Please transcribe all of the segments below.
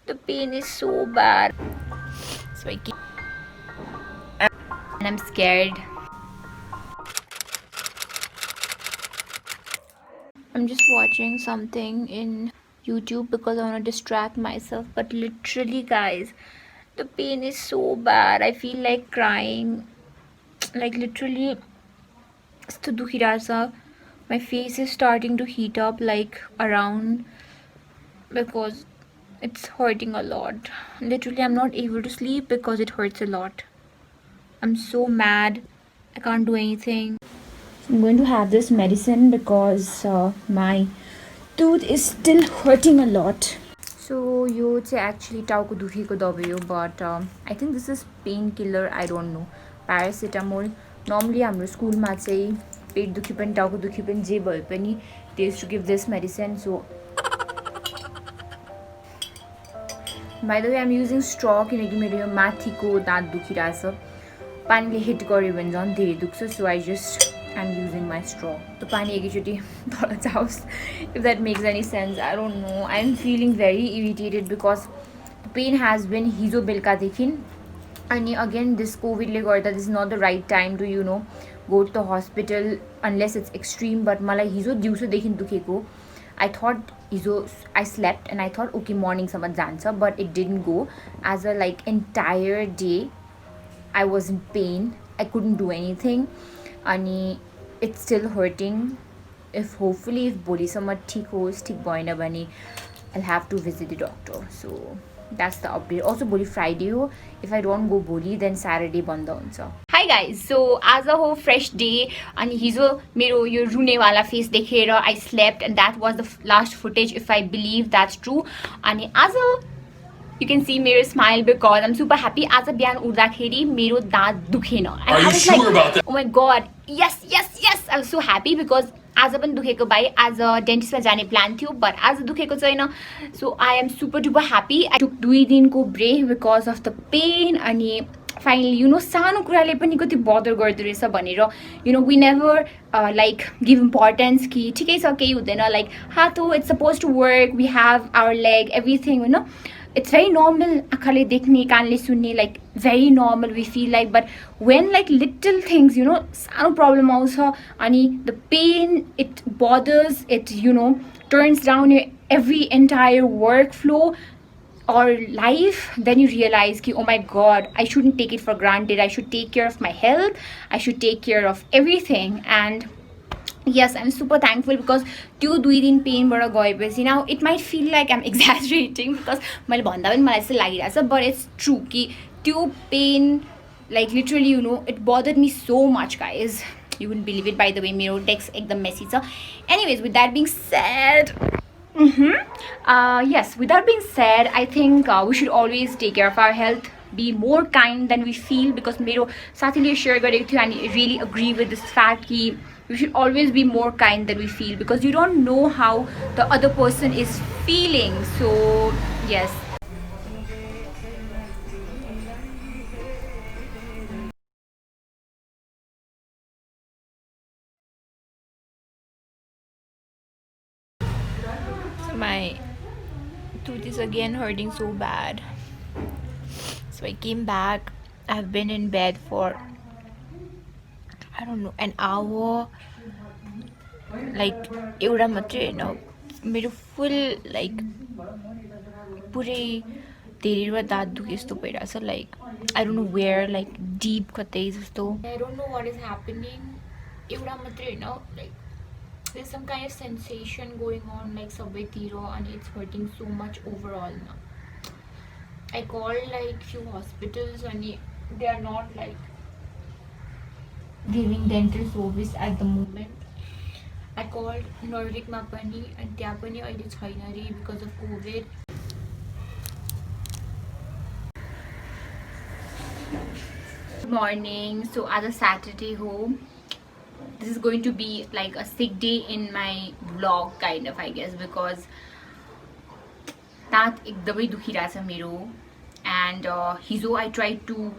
The pain is so bad. So I keep and I'm scared. I'm just watching something in YouTube because I want to distract myself. But literally, guys, the pain is so bad. I feel like crying. Like literally, to dukhirasa. My face is starting to heat up like around because it's hurting a lot. Literally, I'm not able to sleep because it hurts a lot. I'm so mad. I can't do anything. I'm going to have this medicine because my tooth is still hurting a lot. So यो चाहिँ actually टाउको दुखेको दबाई हो but I think this is painkiller. I don't know. Paracetamol. Normally हाम्रो स्कुलमा चाहिँ पेट दुखी पनि टाउको दुखी पनि जे भए पनि they used to give this medicine. So by the way, I'm using straw किनकि मेरो यो माथिको दाँत दुखिरहेछ. पानीले हिट गर्यो भने झन् धेरै दुख्छ. So I just I'm using my straw. The pani ekachoti thala jaos. If that makes any sense, I don't know. I'm feeling very irritated because the pain has been hizo belka dekhin. And again, this COVID le garda, this is not the right time to go to the hospital unless it's extreme. But malai hizo diuso dekhin dukheko. I thought hizo I slept and I thought okay morning samma jancha, but it didn't go. As a like entire day, I was in pain. I couldn't do anything. अनि it's still hurting. If hopefully if भोलिसम्म ठिक होस् ठिक भएन भने I'll have to visit the doctor. So that's the update. Also भोलि Friday हो. If I don't go भोलि then Saturday बन्द हुन्छ. Hi guys, so आज हो fresh day अनि हिजो मेरो यो रुनेवाला फेस देखेर I slept and that was the last footage if I believe that's true. अनि आज you can see मेरो smile because I'm super happy. आज बिहान उठ्दाखेरि मेरो दाँत दुखेन. Are you sure about that? Oh my god. Yes. I was so happy because आज पनि दुखेको भाइ आज डेन्टिस्टमा जाने प्लान थियो but आज दुखेको छैन. So I am super duper happy. I took 2 दिनको break because of the pain अनि finally सानो कुराले पनि कति bother गर्दो रहेछ भनेर we never like give importance कि ठिकै छ केही हुँदैन like हात हो it's supposed to work, we have our leg everything it's very normal आँखाले देख्ने कानले सुन्ने like very normal we feel like. But when like little things सानो problem आउँछ अनि the pain it bothers it turns down your every entire workflow or life, then you realize ki, oh my god, I shouldn't take it for granted. I should take care of my health. I should take care of everything. And yes, I'm super thankful because त्यो 2 दिन पेनबाट गएपछि now it might feel like I'm exaggerating because मैले भन्दा पनि मलाई चाहिँ लागिरहेछ but it's true कि त्यो pain like literally it bothered me so much guys. You wouldn't believe it. By the way, मेरो desk एकदम messy छ. Anyways, with that being said, yes, with that being said, I think we should always take care of our health, be more kind than we feel because मेरो साथीले share गरेको थियो and I really agree with this fact कि we should always be more kind than we feel because you don't know how the other person is feeling. So yes. So my tooth is again hurting so bad. So I came back. I've been in bed for I don't know an hour. Like एउटा मात्रै हैन मेरो full like पुरै धेरैवटा दाँत दुखे जस्तो भइरहेछ like I don't know where like deep कतै जस्तो. I don't know what is happening. एउटा मात्रै हैन like there's some kind of sensation going on like सबैतिर and it's hurting so much overall now. I called like few hospitals and they are not like giving dental service at the moment. I called Nordic Mapani and त्यहाँ पनि अहिले छैन रे because of COVID. Good morning. So as a Saturday home, this is going to be like a sick day in my vlog kind of I guess because दाँत एकदमै दुखिरहेछ मेरो and हिजो I tried to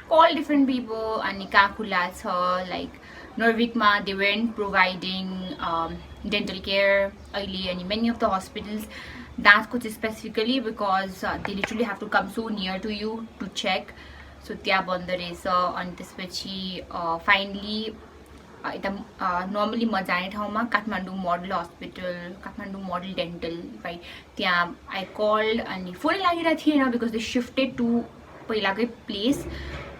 call different people and कहाँ खुला छ like Norvikma they weren't providing dental care अहिले and many of the hospitals दाँतको चाहिँ specifically because they literally have to come so near to you to check. So त्यहाँ बन्द रहेछ. अनि त्यसपछि फाइनली यता नर्मली म जाने ठाउँमा Kathmandu model hospital, Kathmandu model dental, भाइ त्यहाँ आई कल्ड अनि फोनै लागिरहेको थिएन बिकज दे शिफ्टेड टु पहिलाकै प्लेस.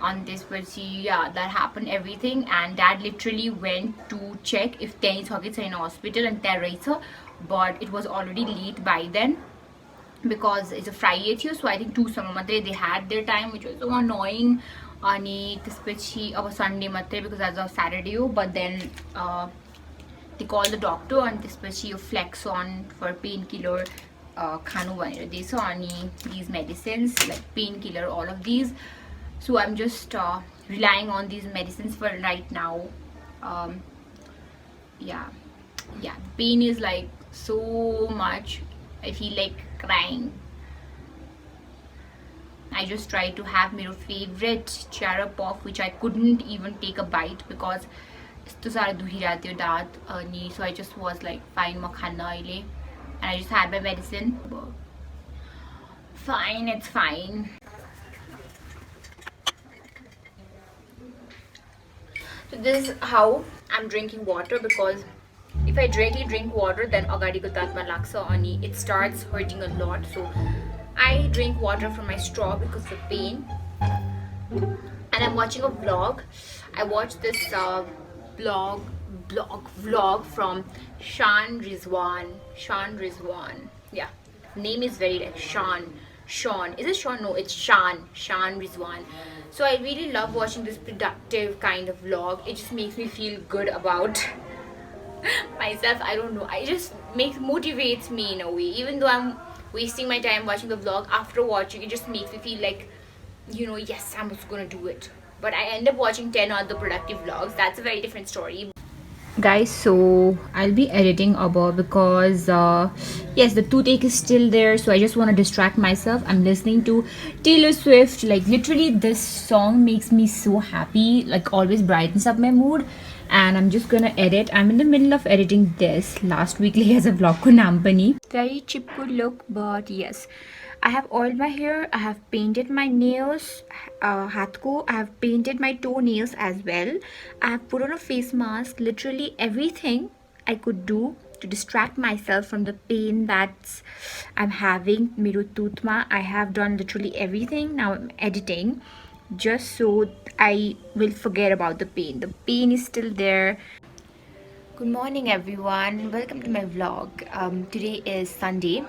अनि त्यसपछि that happen everything and dad literally went to check if त्यहीँ छ कि छैन हस्पिटल. अनि त्यहाँ रहेछ, but it was already late by then because it's a Friday थियो. सो आई थिङ्क 2सम्म मात्रै they had there time, which was so annoying. अनि त्यसपछि अब सन्डे मात्रै बिकज आज स्याटरडे हो. बट देन दे कल द डक्टर. अनि त्यसपछि यो फ्लेक्सोन फर पेन किलर खानु भनेर दिएछ. अनि these medicines like pain killer, all of these. So I'm just relying on these medicines for right now. Yeah, pain is like so much. I feel like crying. I just tried to have my favorite cherry puff, which I couldn't even take a bite because यस्तो साह्रो दुखिरहेको थियो दाँत. अनि so I just was like fine म खान्न अहिले, and I just had my medicine. Fine, it's fine. So this is how I'm drinking water, because if I directly drink water then agadiko daantma लाग्छ अनि it starts hurting a lot. So I drink water from my straw because of the pain. And I'm watching a vlog. I watched this vlog from Shan Rizwan. Yeah, name is very like Sean. Is it Sean? No, it's Shan Rizwan. So I really love watching this productive kind of vlog. It just makes me feel good about myself. I don't know, it just motivates me in a way. Even though I'm wasting my time watching the vlog, after watching it just makes me feel like, you know, yes, I'm also gonna do it. But I end up watching 10 other productive vlogs. That's a very different story. Guys, so I'll be editing above because yes, the toothache is still there, so I just want to distract myself. I'm listening to Taylor Swift. Like literally this song makes me so happy, like always brightens up my mood. And I'm just gonna edit. I'm in the middle of editing this last weekly as a vlog ko naam pani. Very cheap good look, but yes, I have oiled my hair, I have painted my nails, hatko, I have painted my toenails as well. I have put on a face mask, literally everything I could do to distract myself from the pain that I'm having. Mero tooth ma, I have done literally everything. Now I'm editing just so I will forget about the pain. The pain is still there. Good morning everyone, welcome to my vlog. Today is Sunday.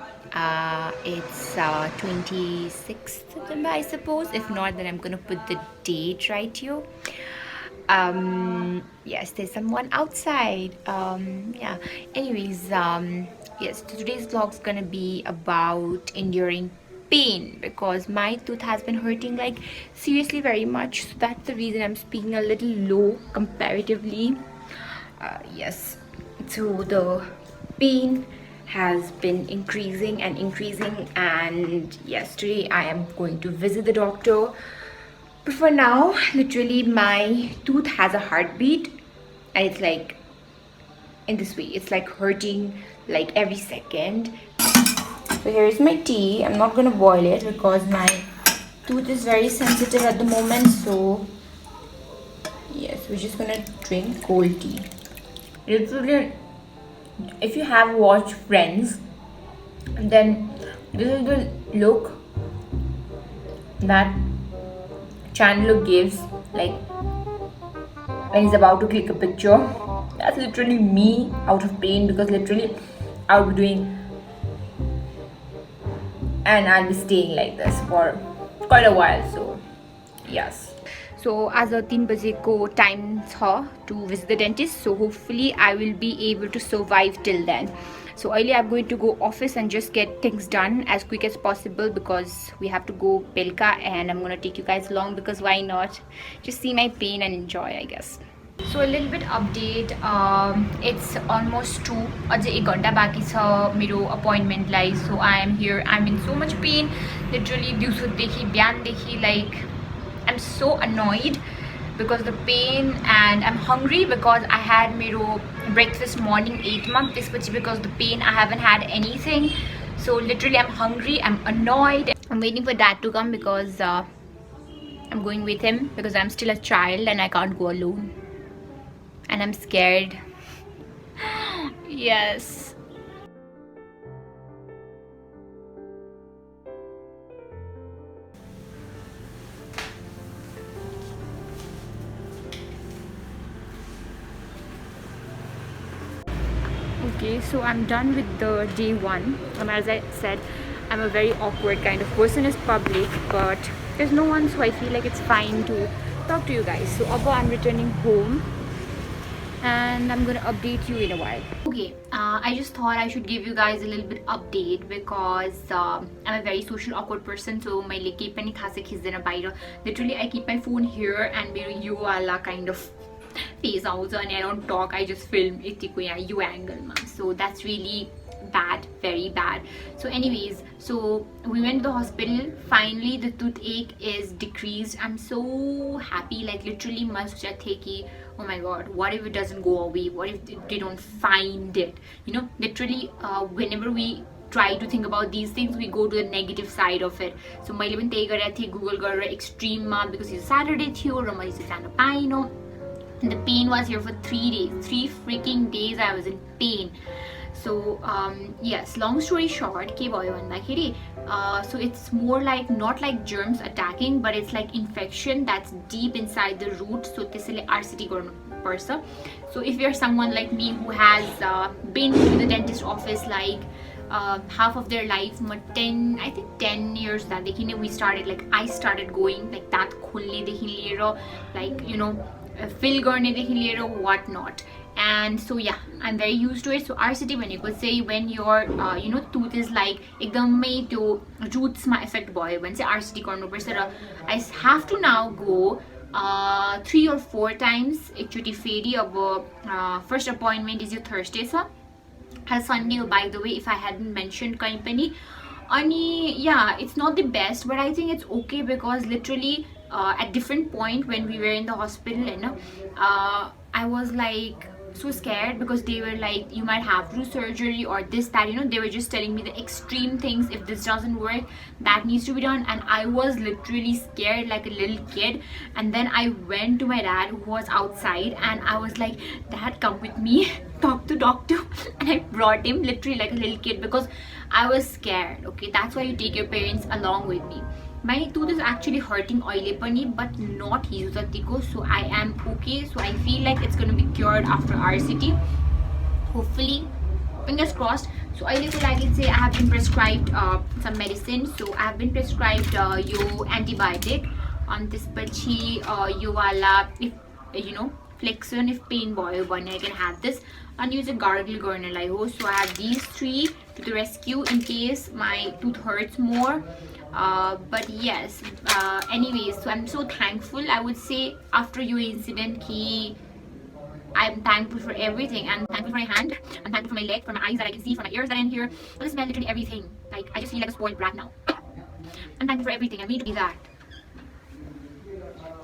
It's 26th September, I suppose. If not, then I'm gonna put the date right here. Yes, there's someone outside. Yeah, anyways, yes, today's vlog is gonna be about enduring pain because my tooth has been hurting like seriously very much. So that's the reason I'm speaking a little low comparatively. Yes, so the pain has been increasing and yes, today I am going to visit the doctor. But for now, literally my tooth has a heartbeat and it's like in this way, it's like hurting like every second. So here is my tea. I'm not gonna boil it because my tooth is very sensitive at the moment. So yes, we're just gonna drink cold tea. Literally, if you have watched Friends, then this is the look that Chandler gives like when he's about to click a picture. That's literally me out of pain because literally I'll be doing and I'll be staying like this for quite a while. So yes. So as a 3 bajeko time to visit the dentist, so hopefully I will be able to survive till then. So early I'm going to go office and just get things done as quick as possible because we have to go Belka and I'm going to take you guys along because why not? Just see my pain and enjoy, I guess. So a little bit update, it's almost 2, ajai 1 ghanta baki cha mero appointment lai. So I am here, I'm in so much pain, literally diuso dekhi bihan dekhi, like I'm so annoyed because the pain and I'm hungry because I had mero breakfast morning 8 month. This because the pain I haven't had anything. So literally I'm hungry, I'm annoyed. I'm waiting for dad to come because I'm going with him because I'm still a child and I can't go alone. And I'm scared. Yes. Okay, so I'm done with the day one. As I said, I'm a very awkward kind of person in public, but there's no one, so I feel like it's fine to talk to you guys. So although I'm returning home and I'm gonna update you in a while. Okay, I just thought I should give you guys a little bit update because I'm a very social awkward person, so my keep any literally I keep my phone here and you wala kind of face out and I don't talk, I just film it you angle ma. So that's really bad, very bad. So anyways, so we went to the hospital. Finally the toothache is decreased. I'm so happy, like literally must oh my god, what if it doesn't go away, what if they don't find it, you know, literally whenever we try to think about these things we go to the negative side of it. So मैले पनि त्यही गरेको थिएँ Google गरेर extreme मा because it's Saturday थियो र मैले चाहिँ जान पाइनँ. And the pain was here for 3 days, 3 freaking days I was in pain. So yes, long story short, ke bhayo bhandakeri so it's more like not like germs attacking, but it's like infection that's deep inside the root. So त्यसैले RCT गर्नु पर्छ. So if you're someone like me who has been to the dentist office like half of their life, 10 years that we started, like I started going like that khulne like you know fill garneदेखि लिएर what not. And so yeah, I'm very used to it. So RCT भनेको चाहिँ when your you know tooth is like एकदमै त्यो roots मा effect भयो भने चाहिँ RCT गर्नुपर्छ र I have to now go 3 or 4 times एकचोटि फेरि अब first appointment is your Thursday छ has Sunday, by the way, if I hadn't mentioned कहीँ पनि. अनि yeah, it's not the best, but I think it's okay because literally at different point when we were in the hospital, you know, I was like so scared because they were like, you might have to do surgery or this, that, you know, they were just telling me the extreme things. If this doesn't work, that needs to be done. And I was literally scared like a little kid. And then I went to my dad who was outside and I was like, Dad, come with me, talk to doctor. And I brought him literally like a little kid because I was scared. Okay, that's why you take your parents along with me. My tooth is actually hurting oily pani, but not hizo, so I am okay. So I feel like it's going to be cured after RCT, hopefully, fingers crossed. So I can say I have been prescribed some medicine. So I have been prescribed yo antibiotic on this pachi yo wala, if you know, flexion, if pain boy one I can have this and use a gargle garner. So I have these 3 to the rescue in case my tooth hurts more. But yes, anyways, so I'm so thankful. I would say after your incident I'm thankful for everything. I'm thankful for my hand, I'm thankful for my leg, for my eyes that I can see, for my ears that I can hear, for the smell, literally everything. Like I just feel like a spoiled brat now. I'm thankful for everything. I need to be that.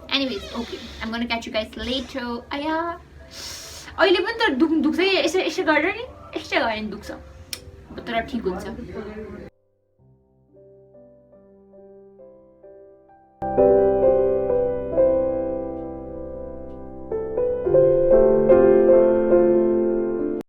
Anyways, okay, I'm gonna catch you guys later. Aya अहिले पनि त दुख्छ यसो यसो गरेर नि यसो गरेर दुख्छ तर ठीक हुन्छ.